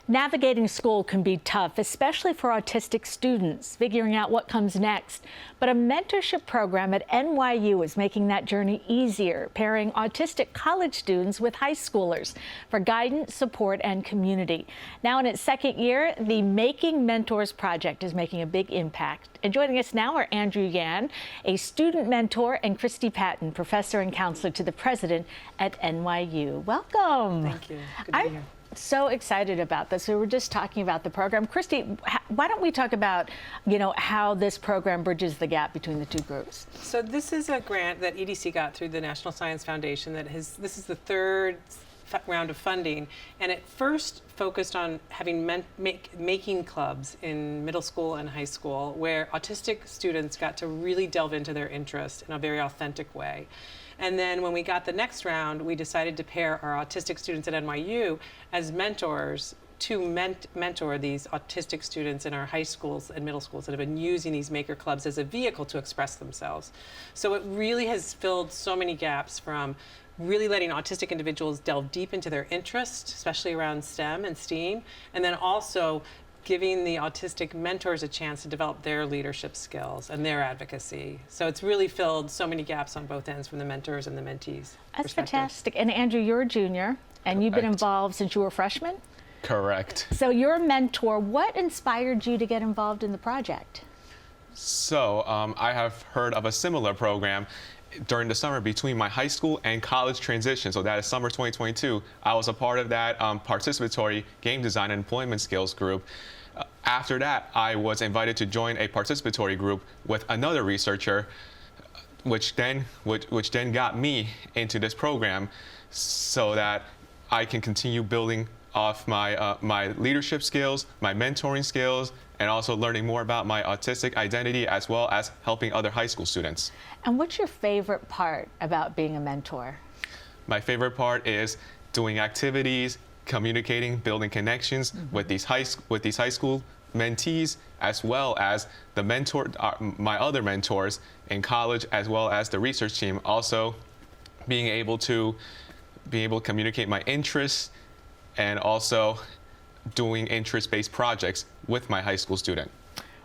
Navigating school can be tough, especially for autistic students, figuring out what comes next. But a mentorship program at NYU is making that journey easier, pairing autistic college students with high schoolers for guidance, support, and community. Now in its second year, the Making Mentors project is making a big impact. And joining us now are Andrew Yan, a student mentor, and Christy Patton, professor and counselor to the president at NYU. Welcome. Thank you. Good to be here. So excited about this. We were just talking about the program. Christy, why don't we talk about, how this program bridges the gap between the two groups? So this is a grant that EDC got through the National Science Foundation this is the third round of funding, and it first focused on having making clubs in middle school and high school where autistic students got to really delve into their interest in a very authentic way. And then when we got the next round, we decided to pair our autistic students at NYU as mentors to mentor these autistic students in our high schools and middle schools that have been using these maker clubs as a vehicle to express themselves. So it really has filled so many gaps, from really letting autistic individuals delve deep into their interests, especially around STEM and STEAM, and then also giving the autistic mentors a chance to develop their leadership skills and their advocacy. So it's really filled so many gaps on both ends, from the mentors and the mentees. That's fantastic. And Andrew, you're a junior, and you've been involved since you were a freshman? Correct. So you're a mentor. What inspired you to get involved in the project? So I have heard of a similar program during the summer between my high school and college transition. So that is summer 2022. I was a part of that participatory game design and employment skills group. After that, I was invited to join a participatory group with another researcher, which then got me into this program so that I can continue building off my my leadership skills, my mentoring skills, and also learning more about my autistic identity, as well as helping other high school students. And what's your favorite part about being a mentor? My favorite part is doing activities, communicating, building connections with these high school mentees, as well as my other mentors in college, as well as the research team. Also, being able to communicate my interests, and also doing interest-based projects with my high school student.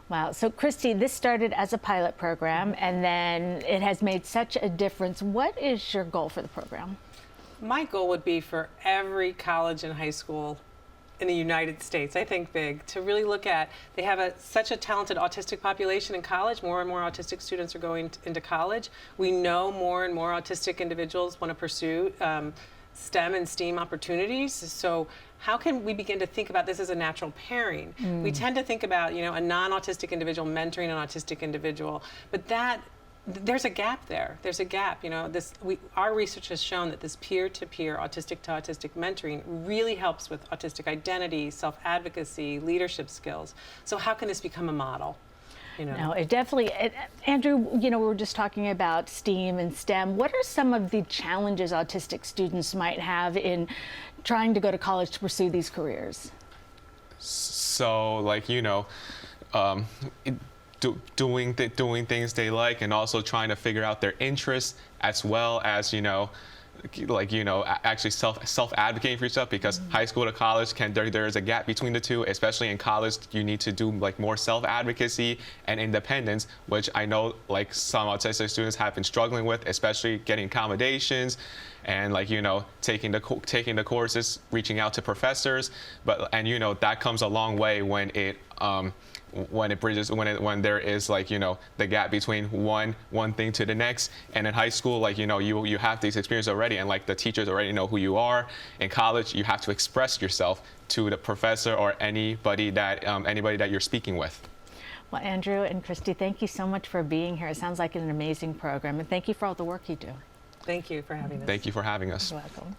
Wow. So Christy, this started as a pilot program, and then it has made such a difference. What is your goal for the program? My goal would be for every college and high school in the United States, I think big, to really look at, they have such a talented autistic population in college. More and more autistic students are going into college. We know more and more autistic individuals want to pursue STEM and STEAM opportunities. So how can we begin to think about this as a natural pairing? We tend to think about, a non-autistic individual mentoring an autistic individual, but there's a gap there. There's a gap. Our research has shown that this peer-to-peer, autistic-to-autistic mentoring really helps with autistic identity, self-advocacy, leadership skills. So how can this become a model? No, it definitely, Andrew, we were just talking about STEAM and STEM. What are some of the challenges autistic students might have in trying to go to college to pursue these careers? So, doing things they like, and also trying to figure out their interests, as well as, actually self-advocating for yourself, because high school to college there is a gap between the two. Especially in college, you need to do more self-advocacy and independence, which I know some autistic students have been struggling with, especially getting accommodations and taking the courses, reaching out to professors. That comes a long way when there is the gap between one thing to the next. And in high school, you have these experiences already, and the teachers already know who you are. In college, you have to express yourself to the professor or anybody that you're speaking with. Well, Andrew and Christy, thank you so much for being here. It sounds like an amazing program, and thank you for all the work you do. Thank you for having us. Thank you for having us. You're welcome.